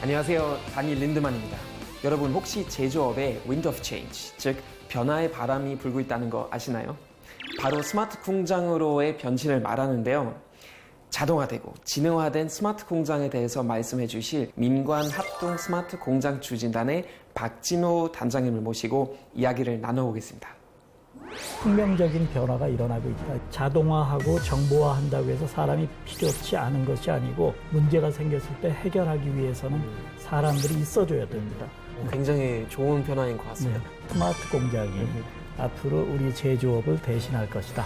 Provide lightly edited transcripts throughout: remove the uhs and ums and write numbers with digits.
안녕하세요. 다니 린드만입니다. 여러분 혹시 제조업에 Wind of Change, 즉 변화의 바람이 불고 있다는 거 아시나요? 바로 스마트 공장으로의 변신을 말하는데요. 자동화되고 지능화된 스마트 공장에 대해서 말씀해 주실 민관 합동 스마트 공장 추진단의 박진호 단장님을 모시고 이야기를 나눠보겠습니다. 혁명적인 변화가 일어나고 있다. 자동화하고 정보화한다고 해서 사람이 필요치 않은 것이 아니고 문제가 생겼을 때 해결하기 위해서는 사람들이 있어줘야 됩니다. 굉장히 좋은 변화인 것 같습니다. 스마트 공장이 앞으로 우리 제조업을 대신할 것이다.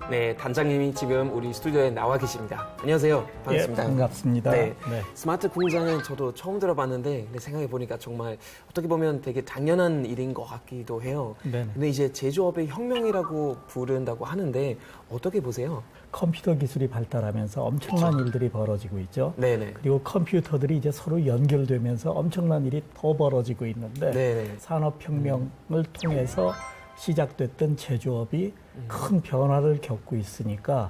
네, 단장님이 지금 우리 스튜디오에 나와 계십니다. 안녕하세요. 반갑습니다. 예, 반갑습니다. 네, 스마트 공장은 저도 처음 들어봤는데 근데 생각해 보니까 정말 어떻게 보면 되게 당연한 일인 것 같기도 해요. 네네. 근데 이제 제조업의 혁명이라고 부른다고 하는데 어떻게 보세요? 컴퓨터 기술이 발달하면서 엄청난 일들이 벌어지고 있죠. 네네. 그리고 컴퓨터들이 이제 서로 연결되면서 엄청난 일이 더 벌어지고 있는데 네네. 산업혁명을 통해서 시작됐던 제조업이 큰 변화를 겪고 있으니까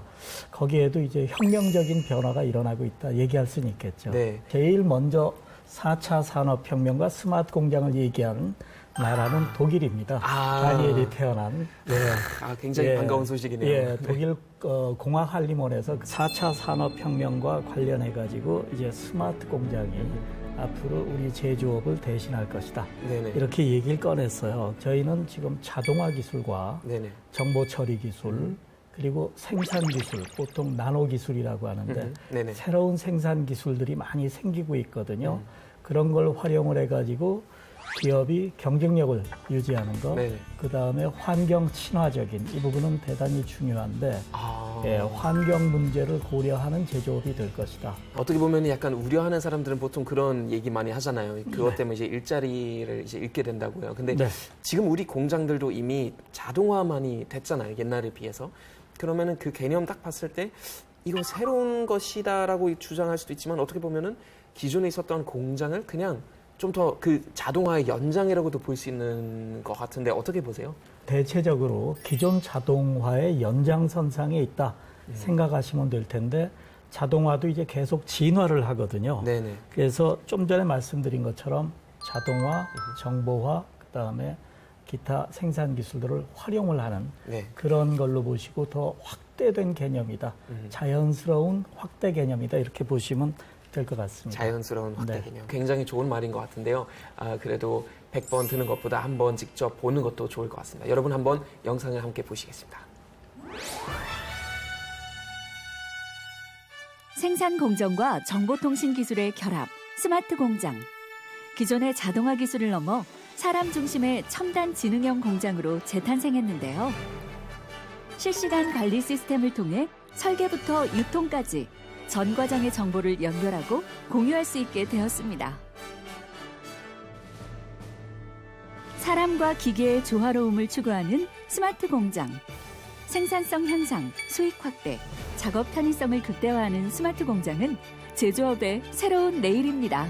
거기에도 이제 혁명적인 변화가 일어나고 있다 얘기할 수는 있겠죠. 네. 제일 먼저 4차 산업혁명과 스마트 공장을 얘기하는 나라는 독일입니다. 다니엘이 태어난. 네. 굉장히 반가운 소식이네요. 예, 독일 공학 할리몬에서 4차 산업혁명과 관련해가지고 이제 스마트 공장이 앞으로 우리 제조업을 대신할 것이다. 네네. 이렇게 얘기를 꺼냈어요. 저희는 지금 자동화 기술과 네네. 정보 처리 기술, 그리고 생산 기술, 보통 나노 기술이라고 하는데 네네. 새로운 생산 기술들이 많이 생기고 있거든요. 그런 걸 활용을 해가지고 기업이 경쟁력을 유지하는 것, 그 다음에 환경 친화적인 이 부분은 대단히 중요한데 예, 환경 문제를 고려하는 제조업이 될 것이다. 어떻게 보면 약간 우려하는 사람들은 보통 그런 얘기 많이 하잖아요. 그것 때문에 이제 일자리를 이제 잃게 된다고요. 근데 지금 우리 공장들도 이미 자동화만이 됐잖아요. 옛날에 비해서. 그러면은 그 개념 딱 봤을 때 이거 새로운 것이다라고 주장할 수도 있지만 어떻게 보면은 기존에 있었던 공장을 그냥 좀 더 그 자동화의 연장이라고도 볼 수 있는 것 같은데 어떻게 보세요? 대체적으로 기존 자동화의 연장선상에 있다 생각하시면 될 텐데 자동화도 이제 계속 진화를 하거든요. 네네. 그래서 좀 전에 말씀드린 것처럼 자동화, 정보화, 그다음에 기타 생산 기술들을 활용을 하는 그런 걸로 보시고 더 확대된 개념이다. 자연스러운 확대 개념이다. 이렇게 보시면 될 것 같습니다. 자연스러운 확대 개념. 굉장히 좋은 말인 것 같은데요. 그래도 100번 듣는 것보다 한번 직접 보는 것도 좋을 것 같습니다. 여러분 한번 영상을 함께 보시겠습니다. 생산 공정과 정보통신 기술의 결합, 스마트 공장. 기존의 자동화 기술을 넘어 사람 중심의 첨단 지능형 공장으로 재탄생했는데요. 실시간 관리 시스템을 통해 설계부터 유통까지 전 과정의 정보를 연결하고 공유할 수 있게 되었습니다. 사람과 기계의 조화로움을 추구하는 스마트 공장. 생산성 향상, 수익 확대, 작업 편의성을 극대화하는 스마트 공장은 제조업의 새로운 내일입니다.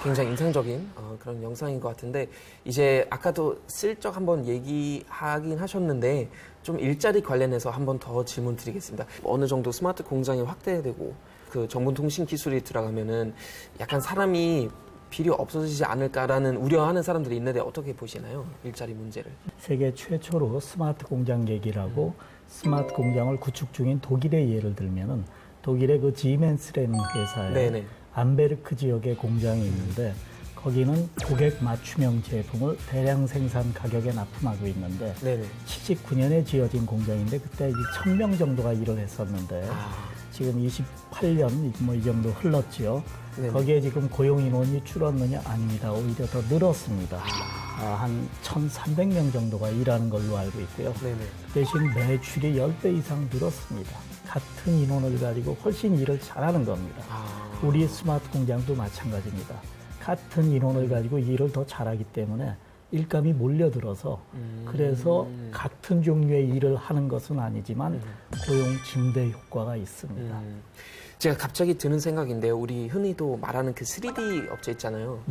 굉장히 인상적인 그런 영상인 것 같은데 이제 아까도 슬쩍 한번 얘기하긴 하셨는데 좀 일자리 관련해서 한번 더 질문 드리겠습니다. 어느 정도 스마트 공장이 확대되고 그 정보통신 기술이 들어가면은 약간 사람이 필요 없어지지 않을까라는 우려하는 사람들이 있는데 어떻게 보시나요? 일자리 문제를. 세계 최초로 스마트 공장 얘기를 하고 스마트 공장을 구축 중인 독일의 예를 들면은 독일의 그 지멘스라는 회사에 암베르크 지역에 공장이 있는데 거기는 고객 맞춤형 제품을 대량 생산 가격에 납품하고 있는데 79년에 지어진 공장인데 그때 1,000명 정도가 일을 했었는데 지금 28년 뭐 이 정도 흘렀지요. 거기에 지금 고용 인원이 줄었느냐? 아닙니다. 오히려 더 늘었습니다. 한 1,300명 정도가 일하는 걸로 알고 있고요. 대신 매출이 10배 이상 늘었습니다. 같은 인원을 가지고 훨씬 일을 잘하는 겁니다. 우리 스마트 공장도 마찬가지입니다. 같은 인원을 가지고 일을 더 잘하기 때문에 일감이 몰려들어서 그래서 같은 종류의 일을 하는 것은 아니지만 고용 증대 효과가 있습니다. 제가 갑자기 드는 생각인데요. 우리 흔히도 말하는 그 3D 업체 있잖아요.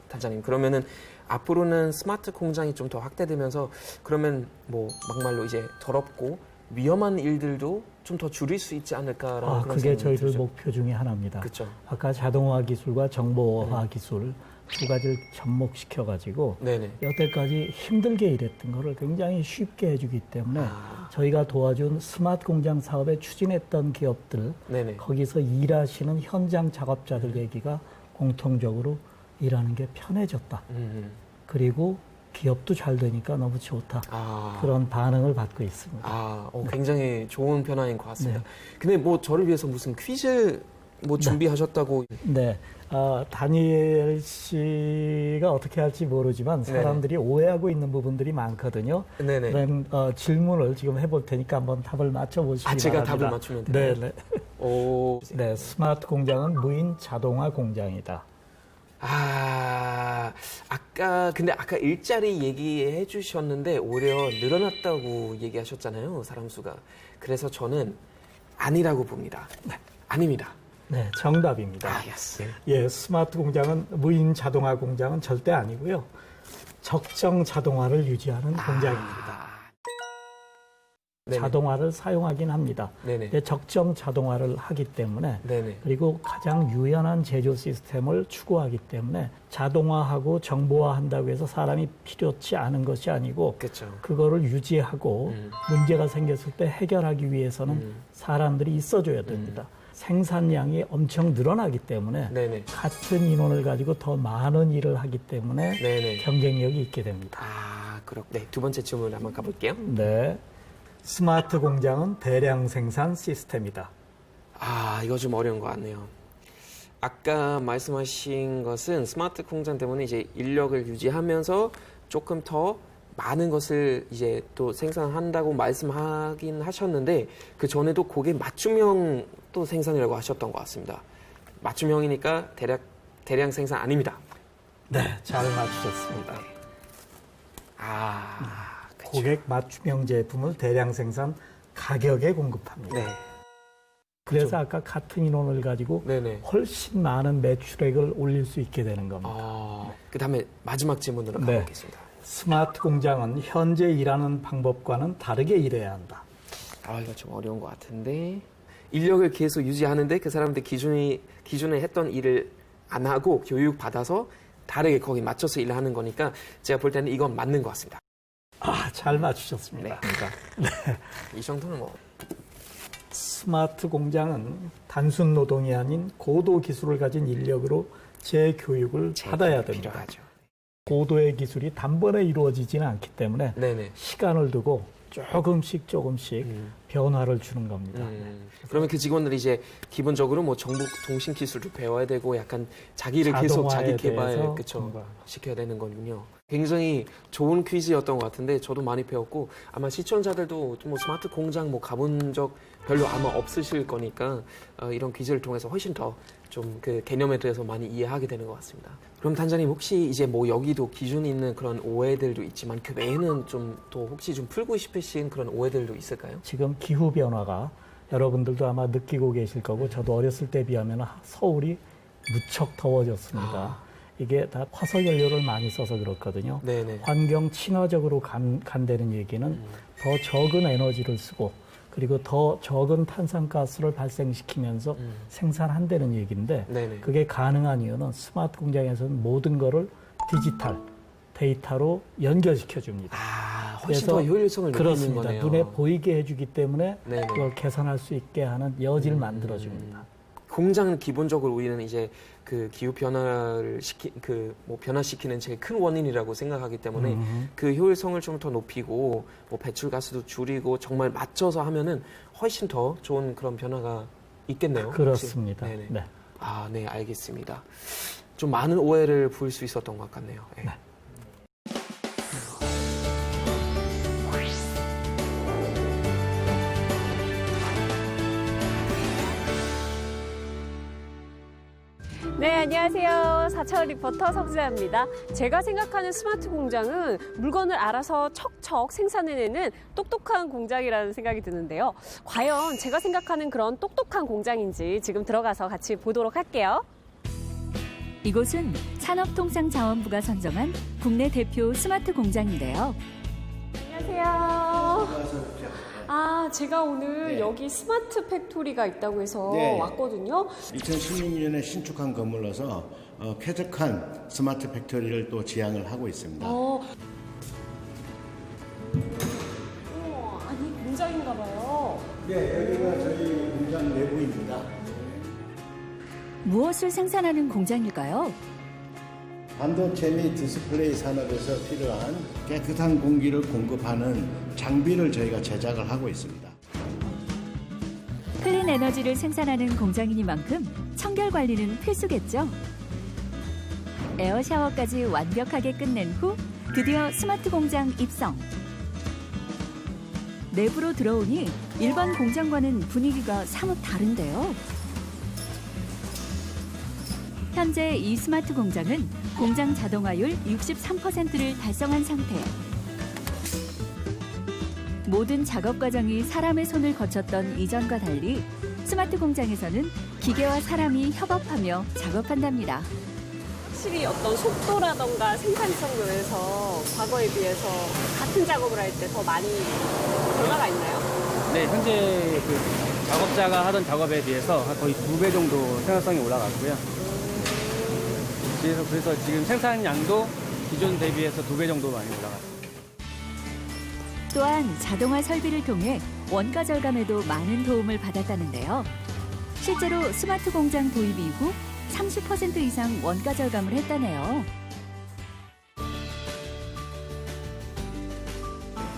단장님. 그러면은 앞으로는 스마트 공장이 좀 더 확대되면서 그러면 뭐 막말로 이제 더럽고 위험한 일들도 좀 더 줄일 수 있지 않을까라는 그런 그게 생각이 저희들 들죠. 목표 중에 하나입니다. 그렇죠. 아까 자동화 기술과 정보화 기술 두 가지를 접목시켜 가지고 네네. 여태까지 힘들게 일했던 거를 굉장히 쉽게 해주기 때문에 저희가 도와준 스마트 공장 사업에 추진했던 기업들 네네. 거기서 일하시는 현장 작업자들 얘기가 공통적으로 일하는 게 편해졌다. 그리고 기업도 잘 되니까 너무 좋다. 그런 반응을 받고 있습니다. 굉장히 좋은 변화인 것 같습니다. 네. 근데 뭐 저를 위해서 무슨 퀴즈 뭐 준비하셨다고? 네. 다니엘 씨가 어떻게 할지 모르지만 사람들이 오해하고 있는 부분들이 많거든요. 네네. 그런 질문을 지금 해볼 테니까 한번 답을 맞춰보시기 바랍니다. 제가 답을 맞추면 돼요? 네네. 오. 네, 스마트 공장은 무인 자동화 공장이다. 근데 아까 일자리 얘기해 주셨는데 오히려 늘어났다고 얘기하셨잖아요, 사람 수가. 그래서 저는 아니라고 봅니다. 아닙니다. 네, 정답입니다. 예스. 예, 스마트 공장은 무인 자동화 공장은 절대 아니고요. 적정 자동화를 유지하는 공장입니다. 네네. 자동화를 사용하긴 합니다. 네네. 근데 적정 자동화를 하기 때문에 네네. 그리고 가장 유연한 제조 시스템을 추구하기 때문에 자동화하고 정보화한다고 해서 사람이 필요치 않은 것이 아니고 그렇죠. 그거를 유지하고 문제가 생겼을 때 해결하기 위해서는 사람들이 있어줘야 됩니다. 생산량이 엄청 늘어나기 때문에 네네. 같은 인원을 가지고 더 많은 일을 하기 때문에 네네. 경쟁력이 있게 됩니다. 네, 두 번째 질문 한번 가볼게요. 네. 스마트 공장은 대량 생산 시스템이다. 이거 좀 어려운 것 같네요. 아까 말씀하신 것은 스마트 공장 때문에 이제 인력을 유지하면서 조금 더 많은 것을 이제 또 생산한다고 말씀하긴 하셨는데 그 전에도 그게 맞춤형 또 생산이라고 하셨던 것 같습니다. 맞춤형이니까 대량 생산 아닙니다. 네, 잘 맞추셨습니다. 그쵸. 고객 맞춤형 제품을 대량 생산 가격에 공급합니다. 네. 그래서 아까 같은 인원을 가지고 네네. 훨씬 많은 매출액을 올릴 수 있게 되는 겁니다. 그 다음에 마지막 질문으로 네. 가보겠습니다. 스마트 공장은 현재 일하는 방법과는 다르게 일해야 한다. 이거 좀 어려운 것 같은데 인력을 계속 유지하는데 그 사람들 기존에 했던 일을 안 하고 교육 받아서 다르게 거기 맞춰서 일을 하는 거니까 제가 볼 때는 이건 맞는 것 같습니다. 잘 맞추셨습니다. 네. 이 정도는 뭐. 스마트 공장은 단순 노동이 아닌 고도 기술을 가진 인력으로 재교육을 받아야 됩니다. 필요하죠. 고도의 기술이 단번에 이루어지지는 않기 때문에 네네. 시간을 두고 조금씩 변화를 주는 겁니다. 그러면 그 직원들이 이제 기본적으로 뭐 정보 통신 기술도 배워야 되고 약간 자기를 계속 자기 개발 시켜야 되는 거군요. 굉장히 좋은 퀴즈였던 것 같은데 저도 많이 배웠고 아마 시청자들도 뭐 스마트 공장 뭐 가본 적 별로 아마 없으실 거니까 이런 퀴즈를 통해서 훨씬 더 좀 그 개념에 대해서 많이 이해하게 되는 것 같습니다. 그럼 단장님 혹시 이제 뭐 여기도 기존에 있는 그런 오해들도 있지만 그 외에는 좀 또 혹시 좀 풀고 싶으신 그런 오해들도 있을까요? 지금 기후 변화가 여러분들도 아마 느끼고 계실 거고 저도 어렸을 때 비하면 서울이 무척 더워졌습니다. 이게 다 화석 연료를 많이 써서 그렇거든요. 네네. 환경 친화적으로 간다는 얘기는 더 적은 에너지를 쓰고 그리고 더 적은 탄산가스를 발생시키면서 생산한다는 얘기인데 네네. 그게 가능한 이유는 스마트 공장에서는 모든 거를 디지털 데이터로 연결시켜 줍니다. 훨씬 더 효율성을 높이는 그렇습니다. 거네요. 눈에 보이게 해주기 때문에 네네. 그걸 개선할 수 있게 하는 여지를 만들어 줍니다. 공장은 기본적으로 우리는 이제 그 기후 변화를 변화시키는 제일 큰 원인이라고 생각하기 때문에 그 효율성을 좀 더 높이고 뭐 배출가스도 줄이고 정말 맞춰서 하면은 훨씬 더 좋은 그런 변화가 있겠네요. 그렇습니다. 네네. 네. 네, 알겠습니다. 좀 많은 오해를 부을 수 있었던 것 같네요. 네. 네. 네, 안녕하세요. 사차원 리포터 석지아입니다. 제가 생각하는 스마트 공장은 물건을 알아서 척척 생산해내는 똑똑한 공장이라는 생각이 드는데요. 과연 제가 생각하는 그런 똑똑한 공장인지 지금 들어가서 같이 보도록 할게요. 이곳은 산업통상자원부가 선정한 국내 대표 스마트 공장인데요. 안녕하세요. 제가 오늘 여기 스마트 팩토리가 있다고 해서 왔거든요. 2016년에 신축한 건물로서 쾌적한 스마트 팩토리를 또 지향을 하고 있습니다. 아니 공장인가 봐요. 네, 여기가 저희 공장 내부입니다. 무엇을 생산하는 공장일까요? 반도체 및 디스플레이 산업에서 필요한 깨끗한 공기를 공급하는 장비를 저희가 제작을 하고 있습니다. 클린 에너지를 생산하는 공장이니만큼 청결 관리는 필수겠죠. 에어 샤워까지 완벽하게 끝낸 후 드디어 스마트 공장 입성. 내부로 들어오니 일반 공장과는 분위기가 사뭇 다른데요. 현재 이 스마트 공장은 공장 자동화율 63%를 달성한 상태. 모든 작업 과정이 사람의 손을 거쳤던 이전과 달리 스마트 공장에서는 기계와 사람이 협업하며 작업한답니다. 확실히 어떤 속도라던가 생산성 면에서 과거에 비해서 같은 작업을 할 때 더 많이 변화가 있나요? 네, 현재 그 작업자가 하던 작업에 비해서 거의 2배 정도 생산성이 올라갔고요. 그래서 지금 생산량도 기존 대비해서 2배 정도 많이 올라갔습니다. 또한 자동화 설비를 통해 원가 절감에도 많은 도움을 받았다는데요. 실제로 스마트 공장 도입 이후 30% 이상 원가 절감을 했다네요.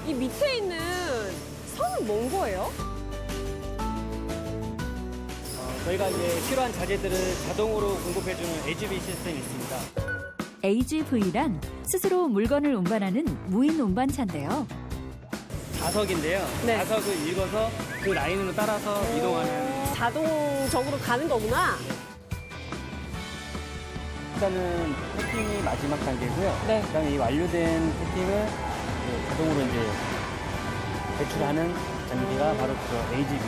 이 밑에 있는 선은 뭔 거예요? 저희가 이제 필요한 자재들을 자동으로 공급해주는 AGV 시스템이 있습니다. AGV란 스스로 물건을 운반하는 무인 운반차인데요. 자석인데요. 네. 자석을 읽어서 그 라인으로 따라서 이동하는. 자동적으로 가는 거구나. 일단은 패킹이 마지막 단계고요. 네. 그다음에 이 완료된 패킹을 자동으로 이제 배출하는 장비가 바로 그 AGV.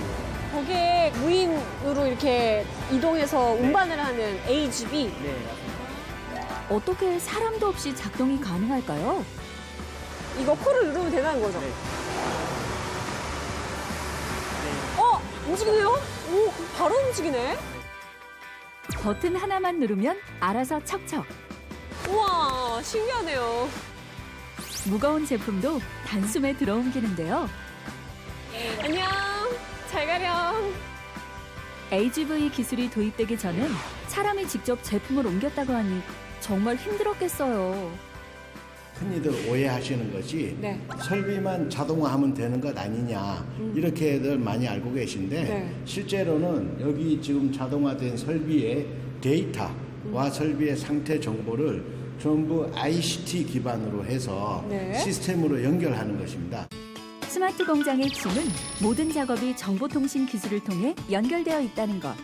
거기에 무인으로 이렇게 이동해서 운반을 하는 AGV. 네. 어떻게 사람도 없이 작동이 가능할까요? 이거 코를 누르면 되는 거죠? 네. 움직이네요? 오, 바로 움직이네? 버튼 하나만 누르면 알아서 척척. 우와, 신기하네요. 무거운 제품도 단숨에 들어옮기는데요. 안녕, 잘 가렴. AGV 기술이 도입되기 전엔 사람이 직접 제품을 옮겼다고 하니 정말 힘들었겠어요. 흔히들 오해하시는 것이 네. 설비만 자동화하면 되는 것 아니냐 이렇게들 많이 알고 계신데 네. 실제로는 여기 지금 자동화된 설비의 데이터와 설비의 상태 정보를 전부 ICT 기반으로 해서 네. 시스템으로 연결하는 것입니다. 스마트 공장의 핵심은 모든 작업이 정보통신 기술을 통해 연결되어 있다는 것.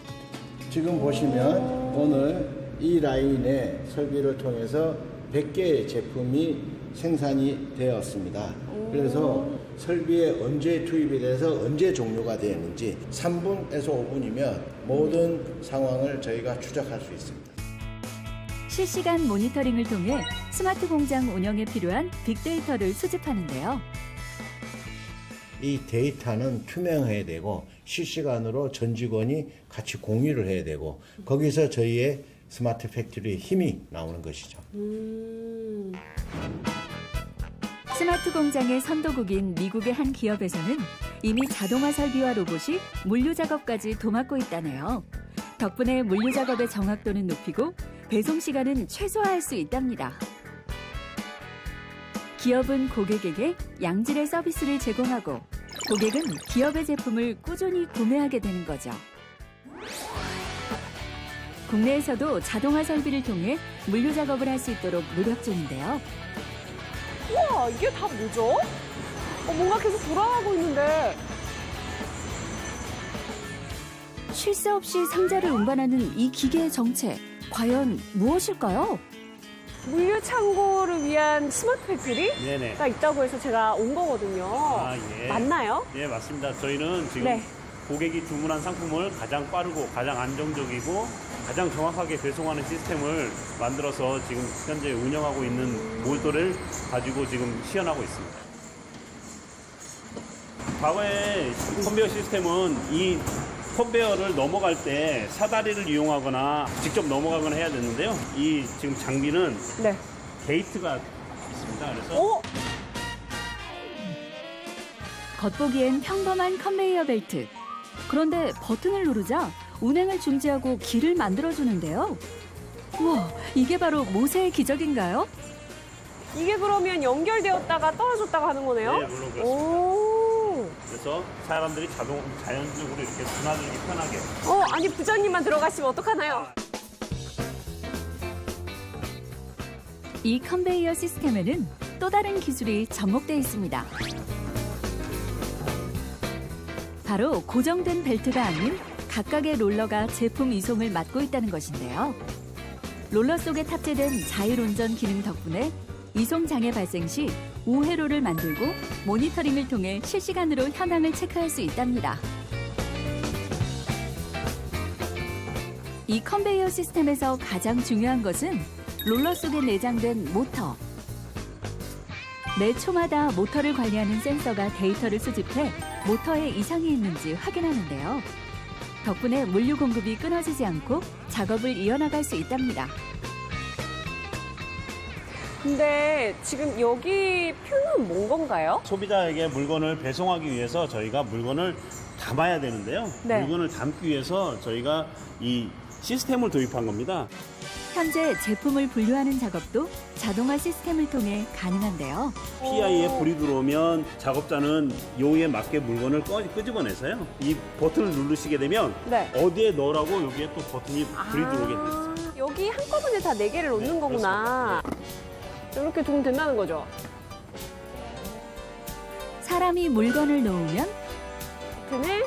지금 보시면 오늘 이 라인의 설비를 통해서 100개의 제품이 생산이 되었습니다. 그래서 설비에 언제 투입이 돼서 언제 종료가 되었는지 3분에서 5분이면 모든 상황을 저희가 추적할 수 있습니다. 실시간 모니터링을 통해 스마트 공장 운영에 필요한 빅데이터를 수집하는데요. 이 데이터는 투명해야 되고 실시간으로 전 직원이 같이 공유를 해야 되고 거기서 저희의 스마트 팩토리의 힘이 나오는 것이죠. 스마트 공장의 선도국인 미국의 한 기업에서는 이미 자동화 설비와 로봇이 물류 작업까지 도맡고 있다네요. 덕분에 물류 작업의 정확도는 높이고 배송 시간은 최소화할 수 있답니다. 기업은 고객에게 양질의 서비스를 제공하고 고객은 기업의 제품을 꾸준히 구매하게 되는 거죠. 국내에서도 자동화 설비를 통해 물류 작업을 할 수 있도록 노력 중인데요. 우와, 이게 다 뭐죠? 뭔가 계속 돌아가고 있는데. 쉴 새 없이 상자를 운반하는 이 기계의 정체, 과연 무엇일까요? 물류 창고를 위한 스마트 팩토리가 네네. 있다고 해서 제가 온 거거든요. 아, 예. 맞나요? 예, 맞습니다. 저희는 지금 네. 고객이 주문한 상품을 가장 빠르고 가장 안정적이고 가장 정확하게 배송하는 시스템을 만들어서 지금 현재 운영하고 있는 모델을 가지고 지금 시연하고 있습니다. 과거의 컨베이어 시스템은 이 컨베이어를 넘어갈 때 사다리를 이용하거나 직접 넘어가거나 해야 되는데요. 이 지금 장비는 네. 게이트가 있습니다. 그래서 겉보기엔 평범한 컨베이어 벨트. 그런데 버튼을 누르자 운행을 중지하고 길을 만들어주는데요. 우와, 이게 바로 모세의 기적인가요? 이게 그러면 연결되었다가 떨어졌다가 하는 거네요? 네, 물론 그렇습니다. 오. 그래서 사람들이 자연적으로 이렇게 드나들기 편하게. 아니 부장님만 들어가시면 어떡하나요? 이 컨베이어 시스템에는 또 다른 기술이 접목되어 있습니다. 바로 고정된 벨트가 아닌 각각의 롤러가 제품 이송을 맡고 있다는 것인데요. 롤러 속에 탑재된 자율운전 기능 덕분에 이송 장애 발생 시 우회로를 만들고 모니터링을 통해 실시간으로 현황을 체크할 수 있답니다. 이 컨베이어 시스템에서 가장 중요한 것은 롤러 속에 내장된 모터. 매 초마다 모터를 관리하는 센서가 데이터를 수집해 모터에 이상이 있는지 확인하는데요. 덕분에 물류 공급이 끊어지지 않고 작업을 이어나갈 수 있답니다. 근데 지금 여기 표는 뭔 건가요? 소비자에게 물건을 배송하기 위해서 저희가 물건을 담아야 되는데요. 네. 물건을 담기 위해서 저희가 이 시스템을 도입한 겁니다. 현재 제품을 분류하는 작업도 자동화 시스템을 통해 가능한데요. PI에 불이 들어오면 작업자는 요에 맞게 물건을 끄집어내서요. 이 버튼을 누르시게 되면 네. 어디에 넣으라고 여기에 또 버튼이 불이 들어오게 돼요. 여기 한꺼번에 다 4개를 놓는 거구나. 이렇게 도움 된다는 거죠? 사람이 물건을 놓으면 버튼을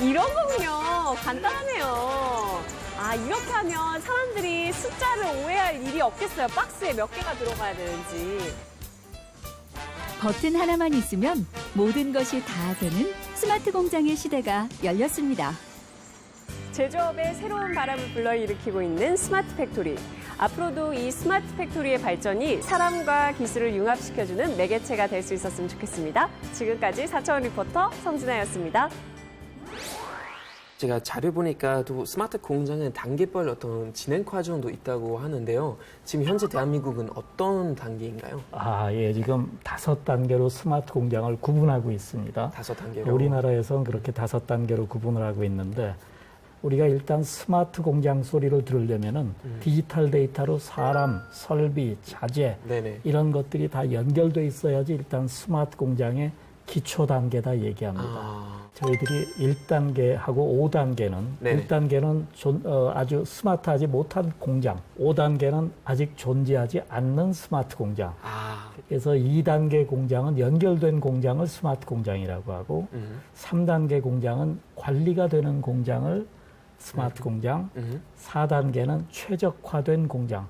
이런 거군요. 간단하네요. 이렇게 하면 사람들이 숫자를 오해할 일이 없겠어요. 박스에 몇 개가 들어가야 되는지. 버튼 하나만 있으면 모든 것이 다 되는 스마트 공장의 시대가 열렸습니다. 제조업에 새로운 바람을 불러일으키고 있는 스마트 팩토리. 앞으로도 이 스마트 팩토리의 발전이 사람과 기술을 융합시켜주는 매개체가 될 수 있었으면 좋겠습니다. 지금까지 4차원 리포터 성진아였습니다. 제가 자료 보니까 또 스마트 공장은 단계별 어떤 진행 과정도 있다고 하는데요. 지금 현재 대한민국은 어떤 단계인가요? 예, 지금 5단계로 스마트 공장을 구분하고 있습니다. 5단계로. 우리나라에서는 그렇게 5단계로 구분을 하고 있는데 우리가 일단 스마트 공장 소리를 들으려면은 디지털 데이터로 사람, 설비, 자재 네네. 이런 것들이 다 연결돼 있어야지 일단 스마트 공장의 기초 단계다 얘기합니다. 저희들이 1단계하고 5단계는 네네. 1단계는 아주 스마트하지 못한 공장, 5단계는 아직 존재하지 않는 스마트 공장. 그래서 2단계 공장은 연결된 공장을 스마트 공장이라고 하고 3단계 공장은 관리가 되는 공장을 스마트 공장, 4단계는 최적화된 공장.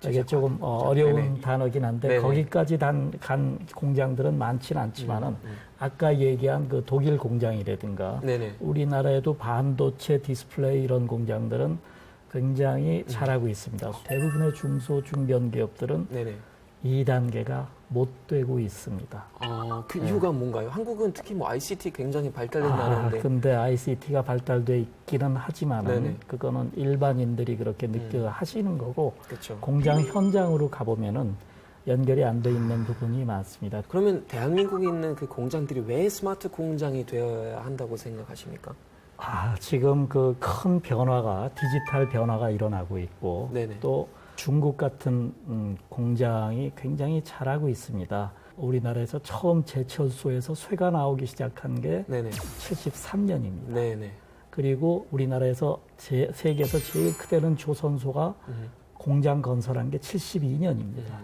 이게 조금 어려운 네네. 단어긴 한데 네네. 거기까지 간 공장들은 많지는 않지만은 아까 얘기한 그 독일 공장이라든가 네네. 우리나라에도 반도체 디스플레이 이런 공장들은 굉장히 잘하고 있습니다. 대부분의 중소 중견 기업들은 네네. 2단계가 못 되고 있습니다. 그 이유가 뭔가요? 한국은 특히 뭐 ICT 굉장히 발달된다는데. 근데 ICT가 발달돼 있기는 하지만은 네네. 그거는 일반인들이 그렇게 느껴 하시는 거고 그렇죠. 공장 현장으로 가보면은 연결이 안 돼 있는 부분이 많습니다. 그러면 대한민국에 있는 그 공장들이 왜 스마트 공장이 되어야 한다고 생각하십니까? 지금 그 큰 변화가 디지털 변화가 일어나고 있고 네네. 또 중국 같은 공장이 굉장히 잘하고 있습니다. 우리나라에서 처음 제철소에서 쇠가 나오기 시작한 게 네네. 73년입니다. 네네. 그리고 우리나라에서 세계에서 제일 크다는 조선소가 공장 건설한 게 72년입니다.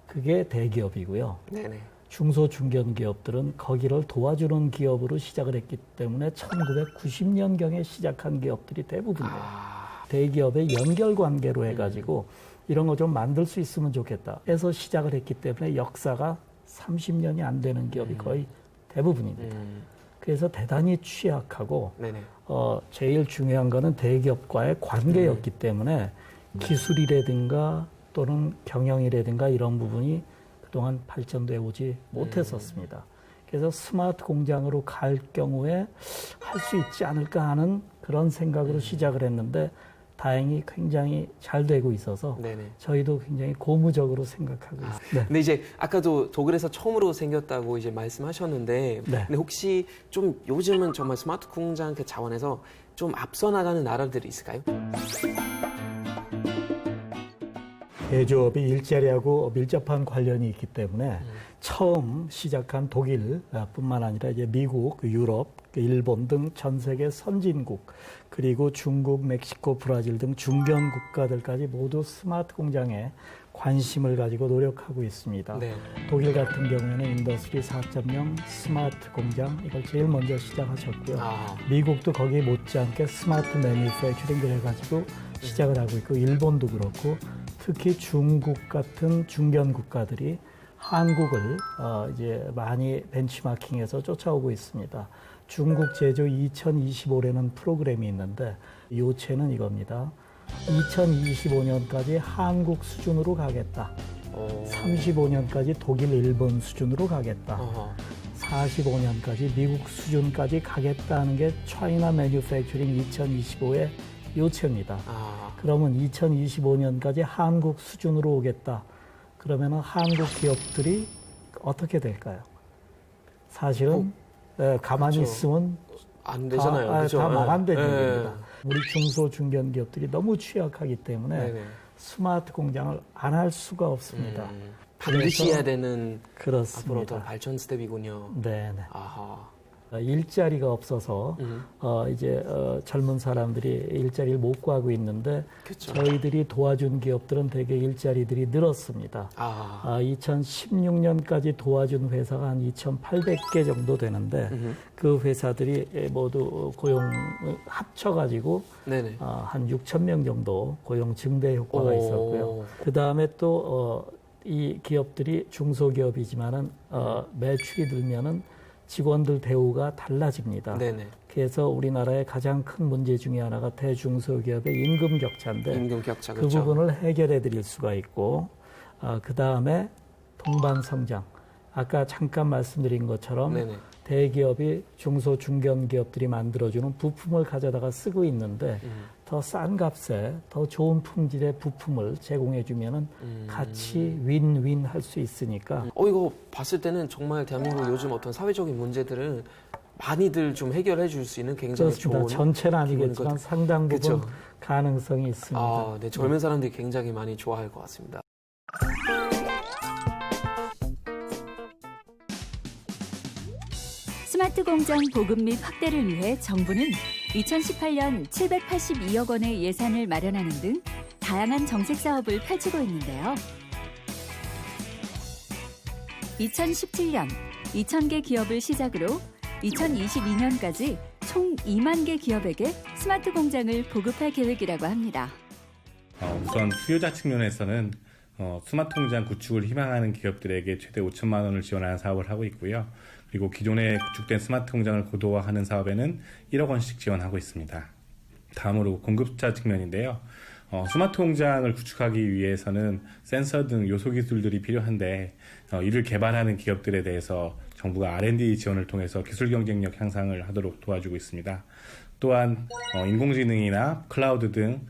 그게 대기업이고요. 네네. 중소 중견 기업들은 거기를 도와주는 기업으로 시작을 했기 때문에 1990년경에 시작한 기업들이 대부분이에요. 대기업의 연결 관계로 해가지고 이런 거 좀 만들 수 있으면 좋겠다 해서 시작을 했기 때문에 역사가 30년이 안 되는 기업이 거의 대부분입니다. 그래서 대단히 취약하고 네네. 제일 중요한 거는 대기업과의 관계였기 때문에 기술이라든가 또는 경영이라든가 이런 부분이 그동안 발전돼 오지 못했었습니다. 그래서 스마트 공장으로 갈 경우에 할 수 있지 않을까 하는 그런 생각으로 시작을 했는데 다행히 굉장히 잘 되고 있어서 네네. 저희도 굉장히 고무적으로 생각하고 있습니다. 근데 이제 아까도 독일에서 처음으로 생겼다고 이제 말씀하셨는데, 네. 근데 혹시 좀 요즘은 정말 스마트 공장 그 차원에서 좀 앞서 나가는 나라들이 있을까요? 제조업이 일자리하고 밀접한 관련이 있기 때문에 처음 시작한 독일뿐만 아니라 이제 미국, 유럽, 일본 등 전 세계 선진국, 그리고 중국, 멕시코, 브라질 등 중견 국가들까지 모두 스마트 공장에 관심을 가지고 노력하고 있습니다. 네. 독일 같은 경우에는 인더스트리 4.0 스마트 공장 이걸 제일 먼저 시작하셨고요. 미국도 거기에 못지않게 스마트 매니팩처링을 해가지고 시작을 하고 있고, 일본도 그렇고, 특히 중국 같은 중견 국가들이 한국을 이제 많이 벤치마킹해서 쫓아오고 있습니다. 중국 제조 2025라는 프로그램이 있는데 요체는 이겁니다. 2025년까지 한국 수준으로 가겠다. 35년까지 독일, 일본 수준으로 가겠다. 45년까지 미국 수준까지 가겠다는 게 차이나 매뉴팩처링 2025의 요체입니다. 그러면 2025년까지 한국 수준으로 오겠다. 그러면 한국 기업들이 어떻게 될까요? 사실은 가만히 그렇죠. 있으면 안 되잖아요. 그렇죠? 다 망한다는 네. 얘기입니다. 우리 중소 중견 기업들이 너무 취약하기 때문에 네네. 스마트 공장을 안 할 수가 없습니다. 반드시 해야 되는 앞으로 더 그렇습니다. 발전 스텝이군요. 네네. 아하. 일자리가 없어서 이제 젊은 사람들이 일자리를 못 구하고 있는데 그쵸. 저희들이 도와준 기업들은 대개 일자리들이 늘었습니다. 2016년까지 도와준 회사가 한 2,800개 정도 되는데 그 회사들이 모두 고용 합쳐가지고 네네. 한 6천 명 정도 고용 증대 효과가 있었고요. 그 다음에 또 이 기업들이 중소기업이지만은 매출이 늘면은 직원들 대우가 달라집니다. 네네. 그래서 우리나라의 가장 큰 문제 중에 하나가 대중소기업의 임금 격차인데 임금 격차 그 그렇죠. 부분을 해결해 드릴 수가 있고, 그 다음에 동반 성장. 아까 잠깐 말씀드린 것처럼 네네. 대기업이 중소 중견 기업들이 만들어주는 부품을 가져다가 쓰고 있는데 더 싼 값에 더 좋은 품질의 부품을 제공해 주면은 같이 윈윈 할 수 있으니까. 이거 봤을 때는 정말 대한민국 요즘 어떤 사회적인 문제들은 많이들 좀 해결해 줄 수 있는 굉장히 그렇습니다. 좋은 전체는 기분인 것 아니겠지만 같아요. 상당 부분 그쵸? 가능성이 있습니다. 네, 젊은 사람들이 굉장히 많이 좋아할 것 같습니다. 스마트 공장 보급 및 확대를 위해 정부는 2018년 782억 원의 예산을 마련하는 등 다양한 정책 사업을 펼치고 있는데요. 2017년 2,000개 기업을 시작으로 2022년까지 총 2만 개 기업에게 스마트 공장을 보급할 계획이라고 합니다. 우선 수요자 측면에서는 스마트 공장 구축을 희망하는 기업들에게 최대 5천만 원을 지원하는 사업을 하고 있고요. 그리고 기존에 구축된 스마트 공장을 고도화하는 사업에는 1억 원씩 지원하고 있습니다. 다음으로 공급자 측면인데요. 스마트 공장을 구축하기 위해서는 센서 등 요소 기술들이 필요한데 이를 개발하는 기업들에 대해서 정부가 R&D 지원을 통해서 기술 경쟁력 향상을 하도록 도와주고 있습니다. 또한 인공지능이나 클라우드 등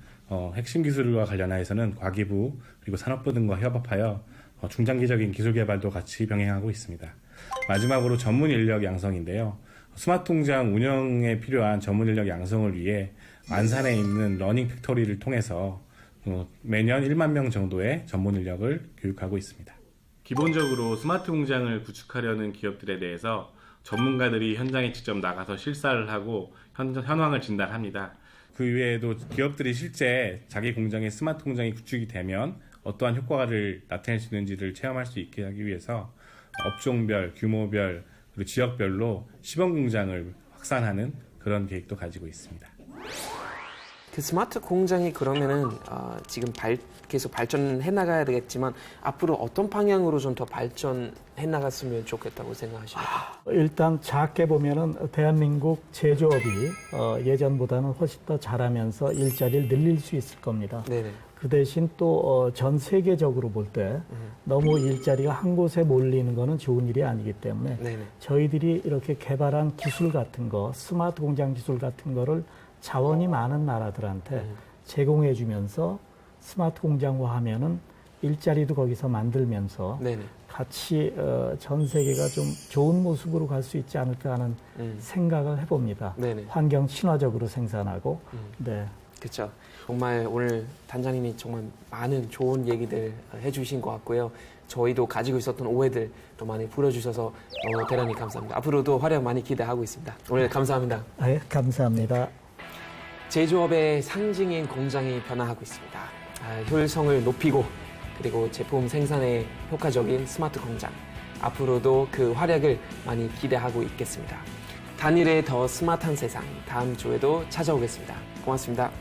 핵심 기술과 관련해서는 과기부 그리고 산업부 등과 협업하여 중장기적인 기술 개발도 같이 병행하고 있습니다. 마지막으로 전문 인력 양성인데요. 스마트 공장 운영에 필요한 전문 인력 양성을 위해 안산에 있는 러닝 팩토리를 통해서 매년 1만 명 정도의 전문 인력을 교육하고 있습니다. 기본적으로 스마트 공장을 구축하려는 기업들에 대해서 전문가들이 현장에 직접 나가서 실사를 하고 현황을 진단합니다. 그 외에도 기업들이 실제 자기 공장에 스마트 공장이 구축이 되면 어떠한 효과를 나타낼 수 있는지를 체험할 수 있게 하기 위해서 업종별, 규모별, 그리고 지역별로 시범 공장을 확산하는 그런 계획도 가지고 있습니다. 그 스마트 공장이 그러면은 지금 계속 발전해 나가야 되겠지만 앞으로 어떤 방향으로 좀 더 발전해 나갔으면 좋겠다고 생각하십니까? 일단 작게 보면은 대한민국 제조업이 예전보다는 훨씬 더 잘하면서 일자리를 늘릴 수 있을 겁니다. 네네. 그 대신 또 전 세계적으로 볼 때 너무 일자리가 한 곳에 몰리는 거는 좋은 일이 아니기 때문에 네네. 저희들이 이렇게 개발한 기술 같은 거, 스마트 공장 기술 같은 거를 자원이 많은 나라들한테 제공해 주면서 스마트 공장화하면은 일자리도 거기서 만들면서 네네. 같이 전 세계가 좀 좋은 모습으로 갈 수 있지 않을까 하는 생각을 해봅니다. 네네. 환경 친화적으로 생산하고. 네. 그렇죠. 정말 오늘 단장님이 정말 많은 좋은 얘기들 해주신 것 같고요. 저희도 가지고 있었던 오해들 또 많이 풀어주셔서 너무 대단히 감사합니다. 앞으로도 활약 많이 기대하고 있습니다. 오늘 감사합니다. 네, 감사합니다. 제조업의 상징인 공장이 변화하고 있습니다. 효율성을 높이고 그리고 제품 생산에 효과적인 스마트 공장. 앞으로도 그 활약을 많이 기대하고 있겠습니다. 단일의 더 스마트한 세상 다음 주에도 찾아오겠습니다. 고맙습니다.